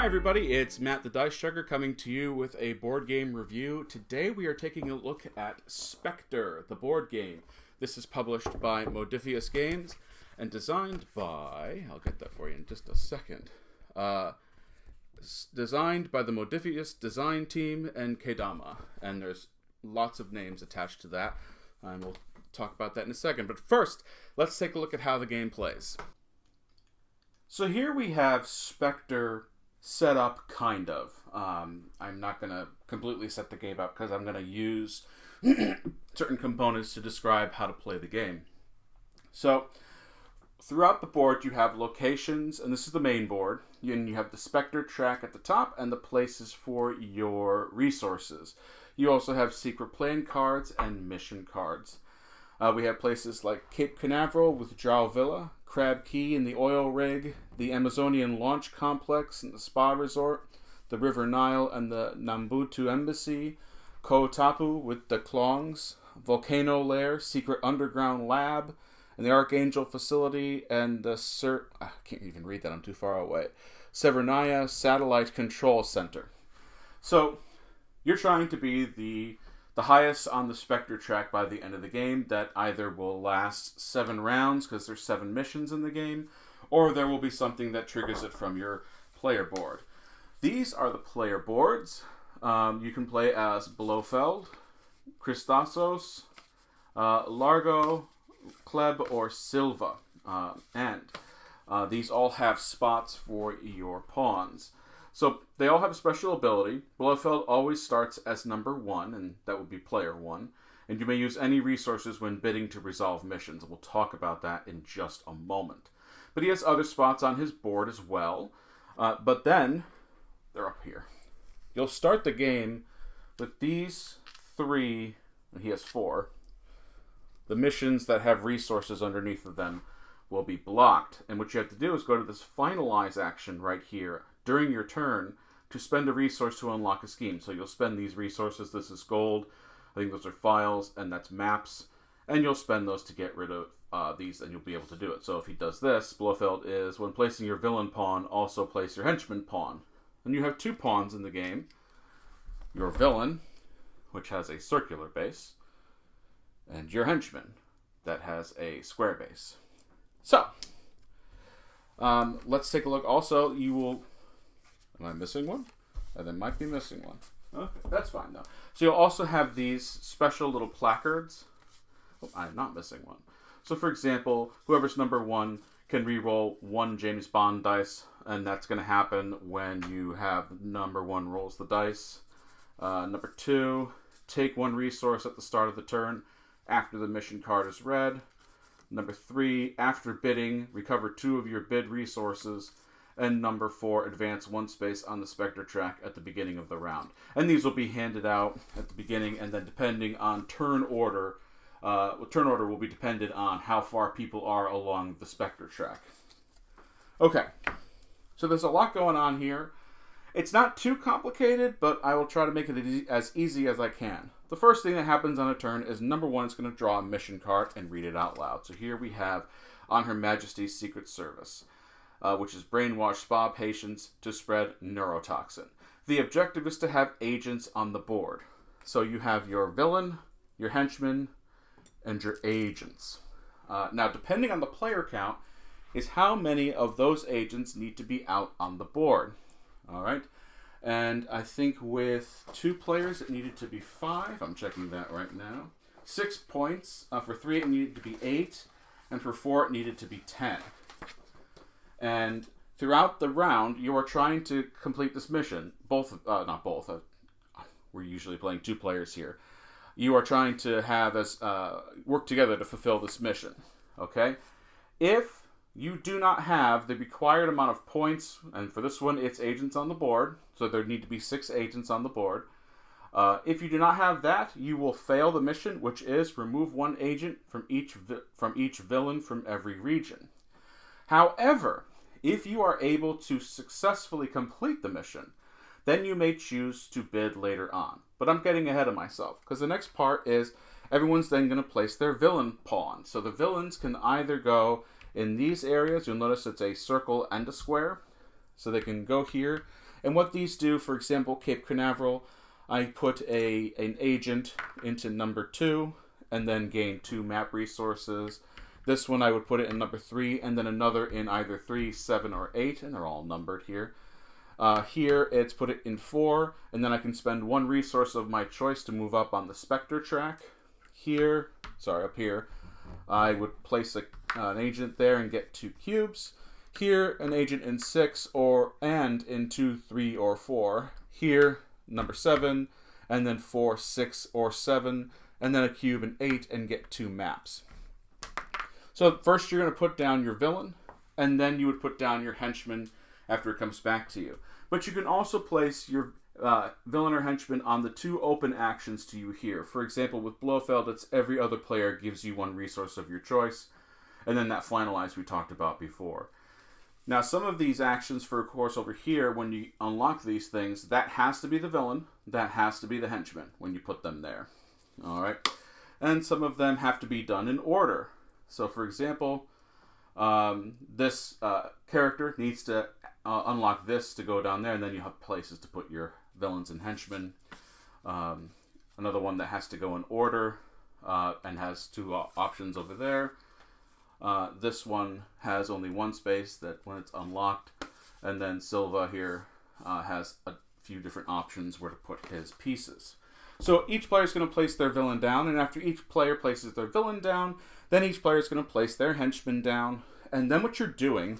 everybody, it's Matt the Dice Chugger coming to you with a board game review. Today we are taking a look at Spectre, the board game. This is published by Modiphius Games and designed by, I'll get that for you in just a second, designed by the Modiphius design team and Kedama. And there's lots of names attached to that, and we'll talk about that in a second. But first, let's take a look at how the game plays. So here we have Spectre set up, kind of. I'm not going to completely set the game up because I'm going to use certain components to describe how to play the game. So throughout the board you have locations, and this is the main board, and you have the Specter Track at the top and the places for your resources. You also have secret plan cards and mission cards. We have places like Cape Canaveral with Drow Villa, Crab Key and the Oil Rig, the Amazonian Launch Complex and the Spa Resort, the River Nile and the Nambutu Embassy, Koh-Tapu with the Klongs, Volcano Lair, Secret Underground Lab, and the Archangel Facility, and the I can't even read that, I'm too far away, Severnaya Satellite Control Center. So, you're trying to be the highest on the Spectre Track by the end of the game. That either will last 7 rounds, because there's 7 missions in the game, or there will be something that triggers it from your player board. These are the player boards. You can play as Blofeld, Christassos, Largo, Kleb, or Silva. And these all have spots for your pawns. So they all have a special ability. Blofeld always starts as number 1, and that would be player 1. And you may use any resources when bidding to resolve missions. We'll talk about that in just a moment. But he has other spots on his board as well. But then, they're up here. You'll start the game with these 3, and he has 4. The missions that have resources underneath of them will be blocked. And what you have to do is go to this finalize action right here during your turn to spend a resource to unlock a scheme. So you'll spend these resources. This is gold. I think those are files, and that's maps. And you'll spend those to get rid of these, and you'll be able to do it. So if he does this, Blofeld is, when placing your villain pawn, also place your henchman pawn. And you have 2 pawns in the game. Your villain, which has a circular base, and your henchman, that has a square base. So, let's take a look. Also, you will... Am I missing one? There might be missing one. Okay, that's fine though. So you'll also have these special little placards. Oh, I'm not missing one. So for example, whoever's number 1 can re-roll 1 James Bond dice, and that's going to happen when you have number 1 rolls the dice. Number 2, take 1 resource at the start of the turn after the mission card is read. Number 3, after bidding, recover 2 of your bid resources. And number 4, advance 1 space on the Spectre Track at the beginning of the round. And these will be handed out at the beginning, and then depending on turn order will be dependent on how far people are along the Spectre Track. Okay, so there's a lot going on here. It's not too complicated, but I will try to make it as easy as I can. The first thing that happens on a turn is number 1 is going to draw a mission card and read it out loud. So here we have On Her Majesty's Secret Service, which is brainwash spa patients to spread neurotoxin. The objective is to have agents on the board. So you have your villain, your henchman, and your agents. Now, depending on the player count, is how many of those agents need to be out on the board. All right? And I think with 2 players, it needed to be 5. I'm checking that right now. 6 points. For 3, it needed to be 8. And for 4, it needed to be 10. And throughout the round, you are trying to complete this mission. Not both. We're usually playing 2 players here. You are trying to have us work together to fulfill this mission. Okay? If you do not have the required amount of points, and for this one, it's agents on the board, so there need to be 6 agents on the board. If you do not have that, you will fail the mission, which is remove 1 agent from each villain from every region. However, if you are able to successfully complete the mission, then you may choose to bid later on. But I'm getting ahead of myself, because the next part is everyone's then going to place their villain pawn. So the villains can either go in these areas. You'll notice it's a circle and a square. So they can go here And what these do, for example, Cape Canaveral, I put an agent into number 2 and then gain 2 map resources. This one I would put it in number 3 and then another in either 3, 7, or 8, and they're all numbered here. Here it's put it in 4, and then I can spend 1 resource of my choice to move up on the Specter Track. Here, up here, I would place an agent there and get 2 cubes. Here, an agent in 6 and in 2, 3, or 4. Here, number 7, and then 4, 6, or 7, and then a cube in 8 and get 2 maps. So first you're going to put down your villain, and then you would put down your henchman after it comes back to you. But you can also place your villain or henchman on the 2 open actions to you here. For example, with Blofeld, it's every other player gives you 1 resource of your choice, and then that finalize we talked about before. Now, some of these actions, for of course, over here, when you unlock these things, that has to be the villain, that has to be the henchman when you put them there. All right? And some of them have to be done in order. So, for example, this character needs to unlock this to go down there, and then you have places to put your villains and henchmen. Another one that has to go in order and has 2 options over there. This one has only 1 space that when it's unlocked, and then Silva here has a few different options where to put his pieces. So each player is going to place their villain down, and after each player places their villain down, then each player is going to place their henchman down, and then what you're doing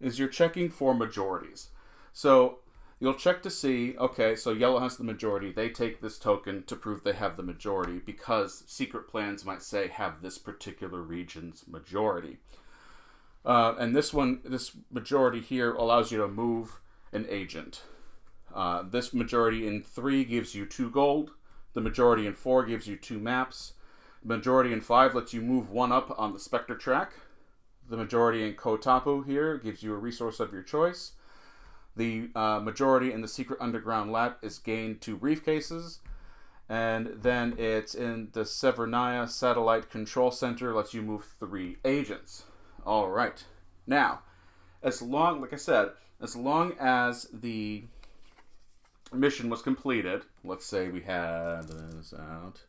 is you're checking for majorities. So you'll check to see, okay, so yellow has the majority. They take this token to prove they have the majority because secret plans might say have this particular region's majority. And this majority here allows you to move an agent. This majority in 3 gives you 2 gold. The majority in 4 gives you 2 maps. The majority in 5 lets you move 1 up on the Specter Track. The majority in Kotapu here gives you a resource of your choice. The majority in the Secret Underground Lab is gained 2 briefcases. And then it's in the Severnaya Satellite Control Center, lets you move 3 agents. All right. Now, like I said, as long as the mission was completed, let's say we had this out.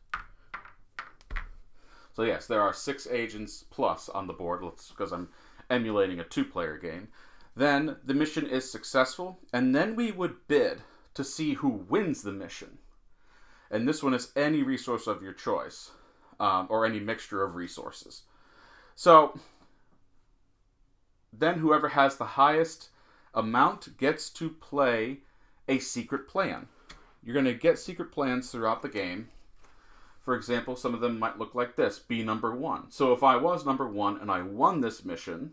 So yes, there are 6 agents plus on the board, because I'm emulating a 2-player game. Then the mission is successful, and then we would bid to see who wins the mission. And this one is any resource of your choice, or any mixture of resources. So then whoever has the highest amount gets to play a secret plan. You're going to get secret plans throughout the game. For example, some of them might look like this, be number 1. So if I was number 1 and I won this mission,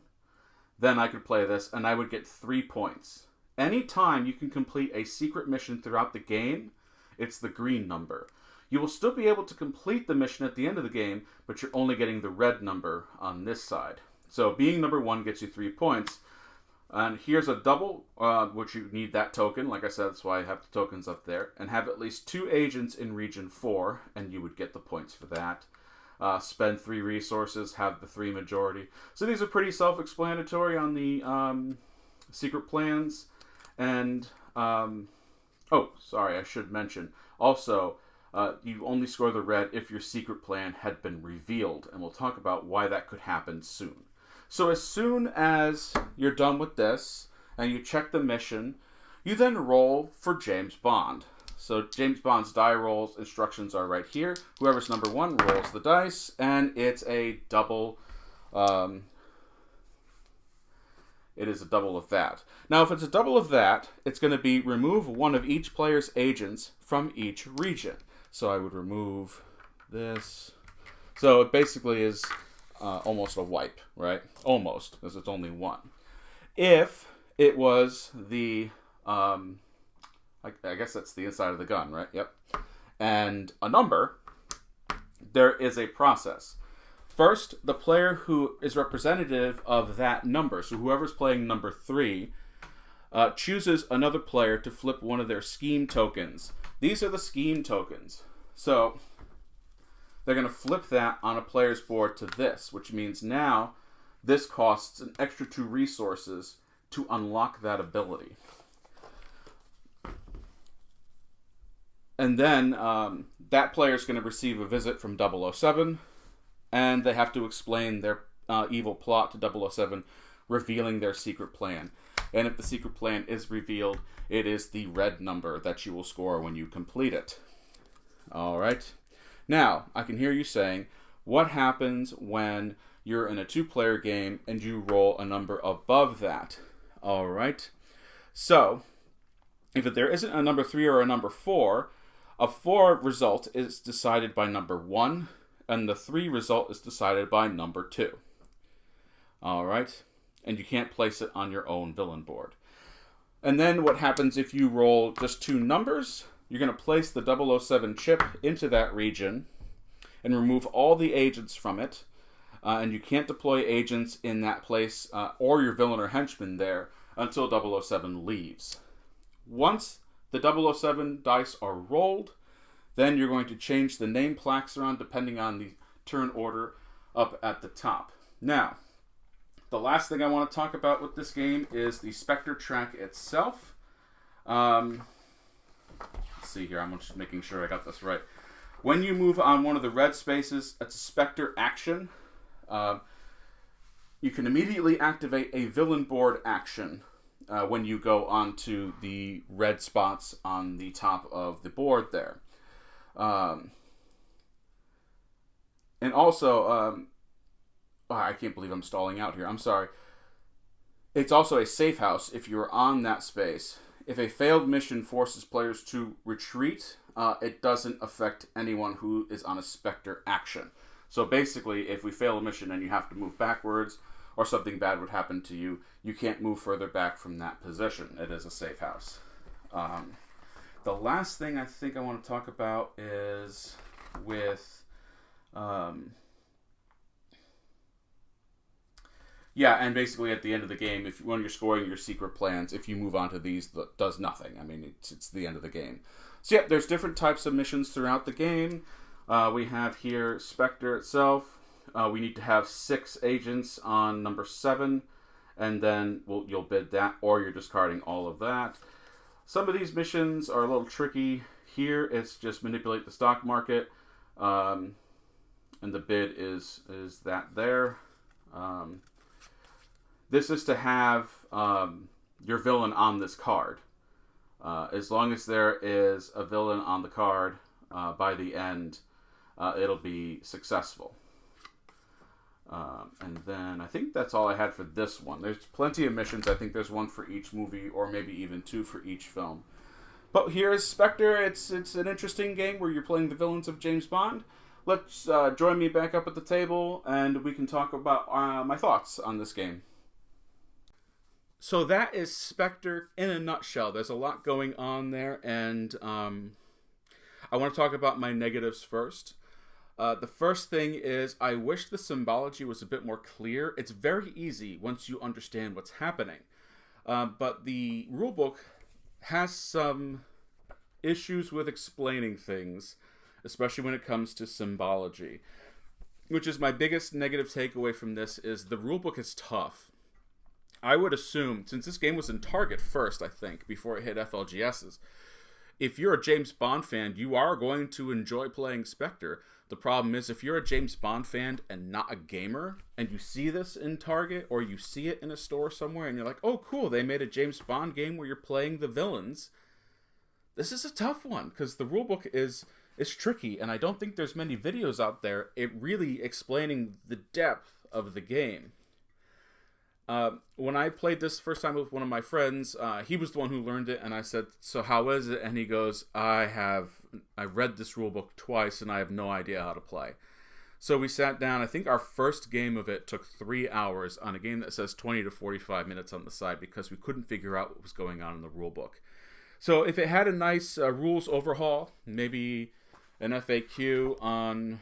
then I could play this and I would get 3 points. Anytime you can complete a secret mission throughout the game, it's the green number. You will still be able to complete the mission at the end of the game, but you're only getting the red number on this side. So being number 1 gets you 3 points. And here's a double, which you need that token. Like I said, that's why I have the tokens up there. And have at least 2 agents in Region 4, and you would get the points for that. Spend 3 resources, have the 3 majority. So these are pretty self-explanatory on the secret plans. And, oh, sorry, I should mention. Also, you only score the red if your secret plan had been revealed. And we'll talk about why that could happen soon. So as soon as you're done with this, and you check the mission, you then roll for James Bond. So James Bond's die rolls instructions are right here. Whoever's number 1 rolls the dice, and it's a double. It is a double of that. Now, if it's a double of that, it's going to be remove 1 of each player's agents from each region. So I would remove this. So it basically is almost a wipe, right? Almost, because it's only 1. If it was the, I guess that's the inside of the gun, right? Yep. And a number, there is a process. First, the player who is representative of that number, so whoever's playing number 3, chooses another player to flip one of their scheme tokens. These are the scheme tokens. So they're going to flip that on a player's board to this, which means now this costs an extra 2 resources to unlock that ability. And then that player is going to receive a visit from 007, and they have to explain their evil plot to 007, revealing their secret plan. And if the secret plan is revealed, it is the red number that you will score when you complete it. All right. Now, I can hear you saying, what happens when you're in a 2-player game and you roll a number above that? All right. So, if there isn't a number 3 or a number 4, a 4 result is decided by number 1, and the 3 result is decided by number 2. All right. And you can't place it on your own villain board. And then what happens if you roll just 2 numbers? You're going to place the 007 chip into that region and remove all the agents from it. And you can't deploy agents in that place or your villain or henchman there until 007 leaves. Once the 007 dice are rolled, then you're going to change the name plaques around depending on the turn order up at the top. Now, the last thing I want to talk about with this game is the Specter Track itself. Let's see here, I'm just making sure I got this right. When you move on one of the red spaces, it's a Spectre action. You can immediately activate a villain board action when you go onto the red spots on the top of the board there. And also, I can't believe I'm stalling out here. I'm sorry. It's also a safe house if you're on that space. If a failed mission forces players to retreat, it doesn't affect anyone who is on a Spectre action. So basically, if we fail a mission and you have to move backwards, or something bad would happen to you, you can't move further back from that position. It is a safe house. The last thing I think I want to talk about is with... and basically at the end of the game, when you're scoring your secret plans, if you move on to these, that does nothing. I mean, it's the end of the game. So yeah, there's different types of missions throughout the game. We have here Spectre itself. We need to have 6 agents on number 7, and then you'll bid that, or you're discarding all of that. Some of these missions are a little tricky. Here, it's just manipulate the stock market, and the bid is that there. This is to have your villain on this card. As long as there is a villain on the card by the end, it'll be successful. And then I think that's all I had for this one. There's plenty of missions. I think there's one for each movie, or maybe even 2 for each film. But here's Spectre. It's an interesting game where you're playing the villains of James Bond. Let's join me back up at the table, and we can talk about my thoughts on this game. So that is Spectre in a nutshell. There's a lot going on there, and I want to talk about my negatives first. The first thing is I wish the symbology was a bit more clear. It's very easy once you understand what's happening. But the rulebook has some issues with explaining things, especially when it comes to symbology, which is my biggest negative takeaway from this is the rulebook is tough. I would assume, since this game was in Target first, I think, before it hit FLGS's, if you're a James Bond fan, you are going to enjoy playing Spectre. The problem is, if you're a James Bond fan and not a gamer, and you see this in Target, or you see it in a store somewhere, and you're like, oh, cool, they made a James Bond game where you're playing the villains. This is a tough one, because the rulebook is tricky, and I don't think there's many videos out there really explaining the depth of the game. When I played this first time with one of my friends, he was the one who learned it, and I said, so how is it? And he goes, I read this rulebook twice, and I have no idea how to play. So we sat down. I think our first game of it took 3 hours on a game that says 20 to 45 minutes on the side because we couldn't figure out what was going on in the rulebook. So if it had a nice rules overhaul, maybe an FAQ on...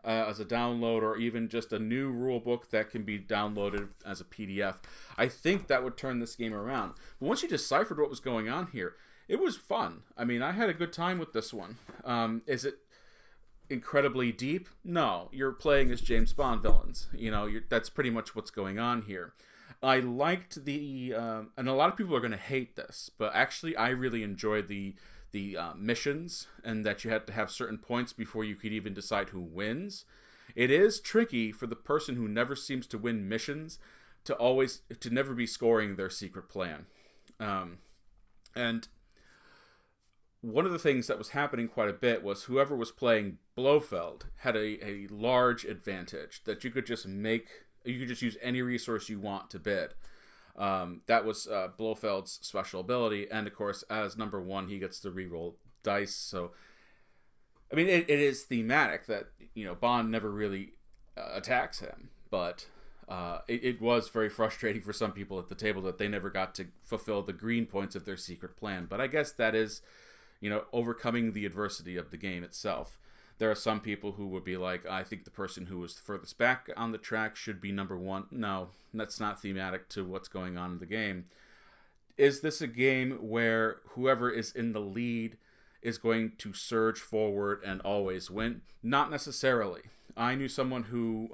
as a download, or even just a new rule book that can be downloaded as a PDF, I think that would turn this game around. But once you deciphered what was going on here, it was fun. I mean, I had a good time with this one. Is it incredibly deep? No. You're playing as James Bond villains. That's pretty much what's going on here. I liked and a lot of people are going to hate this, but actually I really enjoyed the missions, and that you had to have certain points before you could even decide who wins. It is tricky for the person who never seems to win missions to never be scoring their secret plan. And one of the things that was happening quite a bit was whoever was playing Blofeld had a large advantage that you could just use any resource you want to bid. That was Blofeld's special ability, and of course, as number 1, he gets to reroll dice. So, I mean, it is thematic that Bond never really attacks him, but it was very frustrating for some people at the table that they never got to fulfill the green points of their secret plan. But I guess that is, overcoming the adversity of the game itself. There are some people who would be like, I think the person who was furthest back on the track should be number 1. No, that's not thematic to what's going on in the game. Is this a game where whoever is in the lead is going to surge forward and always win? Not necessarily. I knew someone who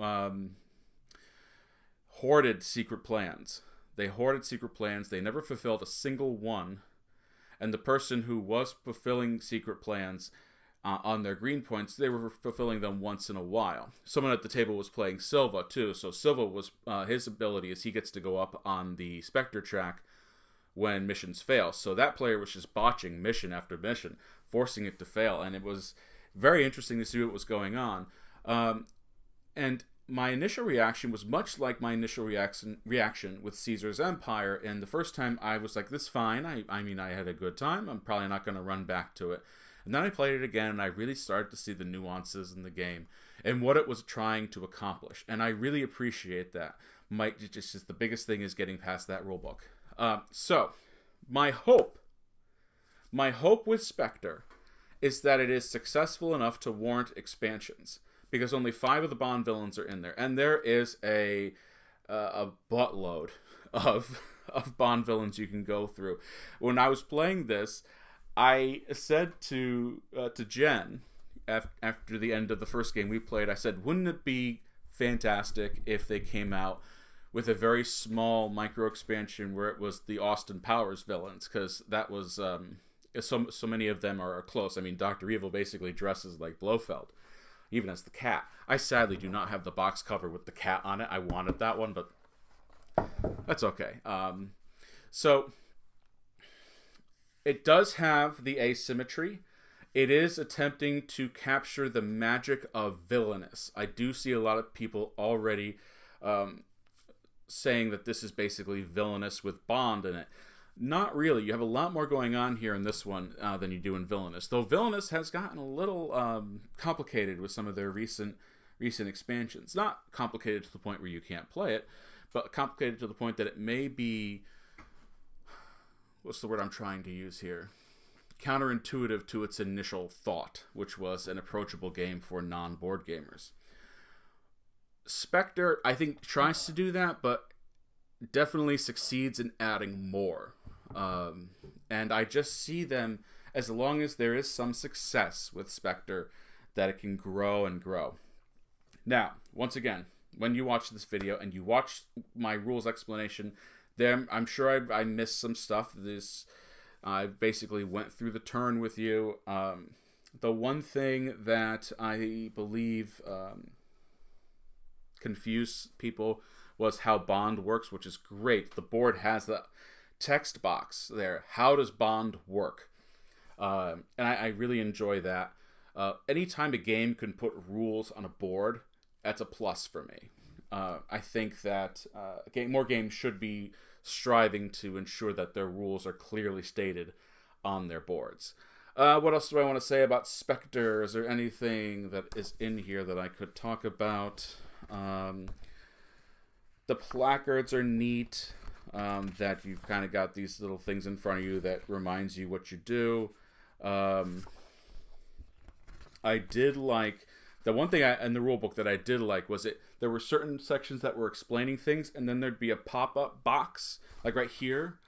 hoarded secret plans. They hoarded secret plans. They never fulfilled a single one. And the person who was fulfilling secret plans on their green points, they were fulfilling them once in a while. Someone at the table was playing Silva too, so Silva was his ability is he gets to go up on the Specter Track when missions fail. So that player was just botching mission after mission, forcing it to fail, and it was very interesting to see what was going on. And my initial reaction was much like my initial reaction with Caesar's Empire, and the first time I was like, this is fine. I mean, I had a good time. I'm probably not going to run back to it. And then I played it again, and I really started to see the nuances in the game and what it was trying to accomplish. And I really appreciate that. Just the biggest thing is getting past that rulebook. So, my hope with Spectre is that it is successful enough to warrant expansions, because only 5 of the Bond villains are in there, and there is a buttload of Bond villains you can go through. When I was playing this, I said to Jen after the end of the first game we played, I said, wouldn't it be fantastic if they came out with a very small micro expansion where it was the Austin Powers villains, because that was so many of them are close. I mean, Dr. Evil basically dresses like Blofeld, even as the cat. I sadly do not have the box cover with the cat on it. I wanted that one, but that's okay. So it does have the asymmetry. It is attempting to capture the magic of villainous. I do see a lot of people already saying that this is basically villainous with Bond in it. Not really. You have a lot more going on here in this one than you do in Villainous. Though Villainous has gotten a little complicated with some of their recent expansions. Not complicated to the point where you can't play it, but complicated to the point that it may be... What's the word I'm trying to use here? Counterintuitive to its initial thought, which was an approachable game for non-board gamers. Spectre, I think, tries to do that, but definitely succeeds in adding more. And I just see them, as long as there is some success with Spectre, that it can grow and grow. Now, once again, when you watch this video and you watch my rules explanation, then I'm sure I missed some stuff. I basically went through the turn with you. The one thing that I believe confused people was how Bond works, which is great. The board has the text box there. How does Bond work? And I really enjoy that. Anytime a game can put rules on a board, that's a plus for me. I think that more games should be striving to ensure that their rules are clearly stated on their boards. What else do I want to say about Spectre? Is there anything that is in here that I could talk about? The placards are neat, that you've kind of got these little things in front of you that reminds you what you do. I did like... The one thing in the rulebook that I did like was there were certain sections that were explaining things, and then there'd be a pop-up box, like right here,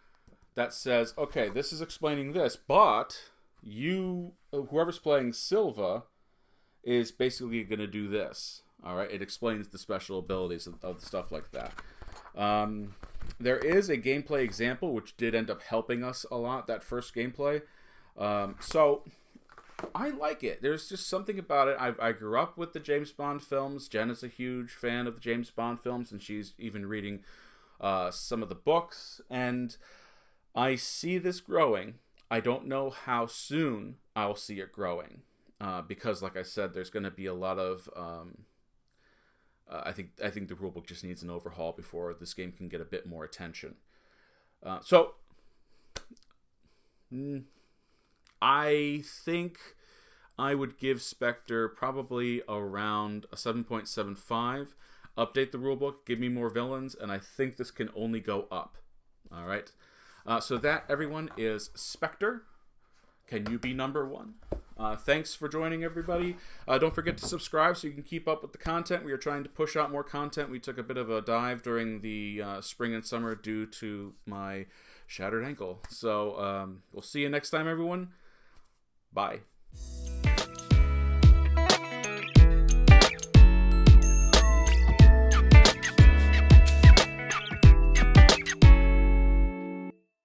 that says, okay, this is explaining this, but whoever's playing Silva is basically going to do this. All right, it explains the special abilities of stuff like that. There is a gameplay example, which did end up helping us a lot, that first gameplay. So I like it. There's just something about it. I grew up with the James Bond films. Jen is a huge fan of the James Bond films, and she's even reading some of the books. And I see this growing. I don't know how soon I'll see it growing, because, like I said, there's going to be a lot of. I think the rulebook just needs an overhaul before this game can get a bit more attention. I think I would give Spectre probably around a 7.75. Update the rulebook, give me more villains, and I think this can only go up. All right. So that, everyone, is Spectre. Can you be number one? Thanks for joining, everybody. Don't forget to subscribe so you can keep up with the content. We are trying to push out more content. We took a bit of a dive during the spring and summer due to my shattered ankle. So we'll see you next time, everyone. Bye.